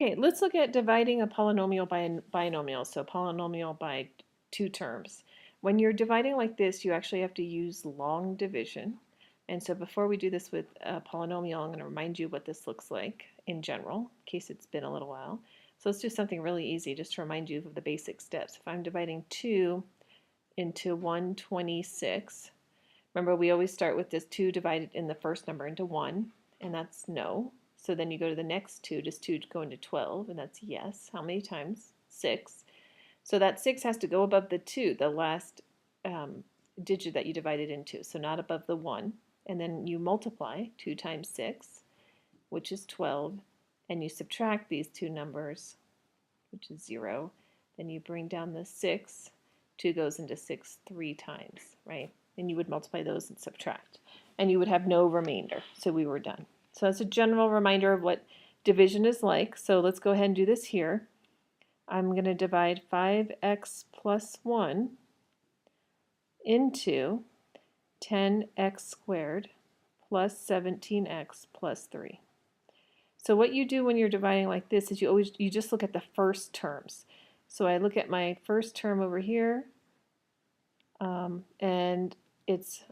Okay, let's look at dividing a polynomial by a binomial, so polynomial by two terms. When you're dividing like this, you actually have to use long division. And so before we do this with a polynomial, I'm going to remind you what this looks like in general, in case it's been a little while. So let's do something really easy just to remind you of the basic steps. If I'm dividing 2 into 126, remember we always start with this 2 divided in the first number into 1, and that's no. So then you go to the next 2, does 2 go into 12, and that's yes. How many times? 6. So that 6 has to go above the 2, the last digit that you divided into, so not above the 1. And then you multiply 2 times 6, which is 12, and you subtract these two numbers, which is 0. Then you bring down the 6. 2 goes into 6 3 times, right? And you would multiply those and subtract. And you would have no remainder, so we were done. So that's a general reminder of what division is like. So let's go ahead and do this here. I'm going to divide 5x plus 1 into 10x squared plus 17x plus 3. So what you do when you're dividing like this is you just look at the first terms. So I look at my first term over here, and it's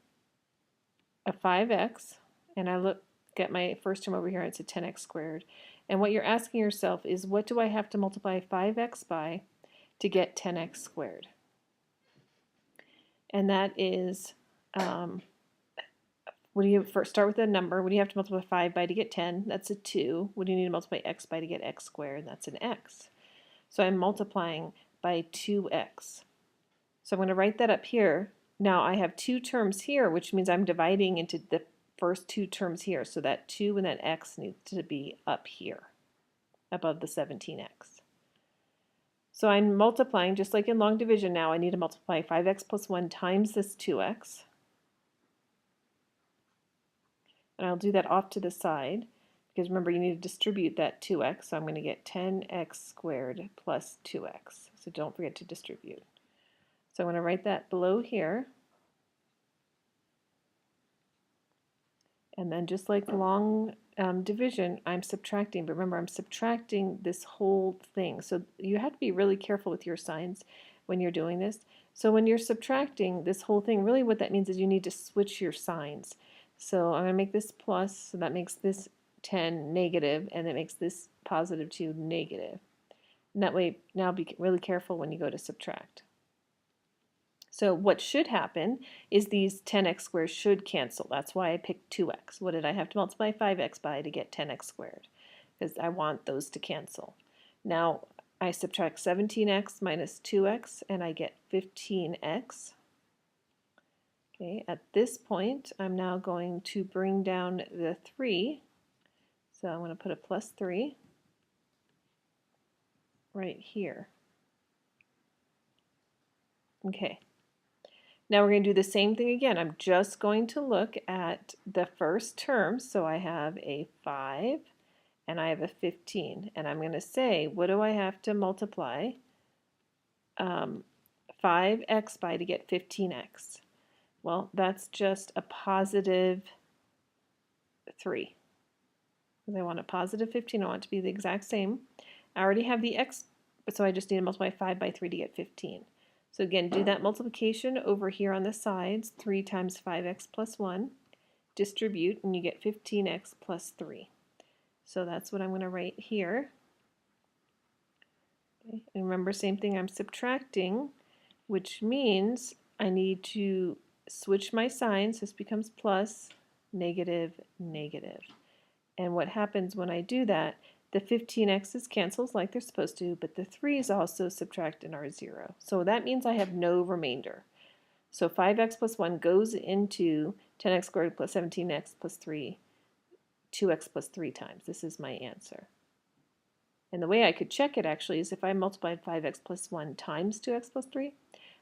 a 5x, and I look at my first term over here, it's a 10x squared. And what you're asking yourself is, what do I have to multiply 5x by to get 10x squared? And that is, what do you first start with a number? What do you have to multiply 5 by to get 10? That's a 2. What do you need to multiply x by to get x squared? That's an x. So I'm multiplying by 2x. So I'm going to write that up here. Now I have two terms here, which means I'm dividing into the first two terms here. So that 2 and that x needs to be up here, above the 17x. So I'm multiplying, just like in long division now, I need to multiply 5x plus 1 times this 2x. And I'll do that off to the side, because remember you need to distribute that 2x, so I'm going to get 10x squared plus 2x. So don't forget to distribute. So I'm going to write that below here. And then just like long division, I'm subtracting. But remember, I'm subtracting this whole thing. So you have to be really careful with your signs when you're doing this. So when you're subtracting this whole thing, really what that means is you need to switch your signs. So I'm going to make this plus, so that makes this 10 negative, and it makes this positive 2 negative. And that way, now be really careful when you go to subtract. So what should happen is these 10x squared should cancel. That's why I picked 2x. What did I have to multiply 5x by to get 10x squared? Because I want those to cancel. Now I subtract 17x minus 2x, and I get 15x. Okay, at this point, I'm now going to bring down the 3. So I'm going to put a plus 3 right here. Okay. Now we're going to do the same thing again. I'm just going to look at the first term. So I have a 5 and I have a 15. And I'm going to say, what do I have to multiply 5x by to get 15x? Well, that's just a positive 3. Because I want a positive 15. I want it to be the exact same. I already have the x, so I just need to multiply 5 by 3 to get 15. So again, do that multiplication over here on the sides, 3 times 5x plus 1, distribute, and you get 15x plus 3. So that's what I'm going to write here. Okay. And remember, same thing, I'm subtracting, which means I need to switch my signs. This becomes plus, negative, negative. And what happens when I do that, the 15x's cancels like they're supposed to, but the 3's also subtract and are 0. So that means I have no remainder. So 5x plus 1 goes into 10x squared plus 17x plus 3, 2x plus 3 times. This is my answer. And the way I could check it actually is if I multiplied 5x plus 1 times 2x plus 3,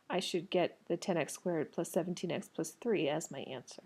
I should get the 10x squared plus 17x plus 3 as my answer.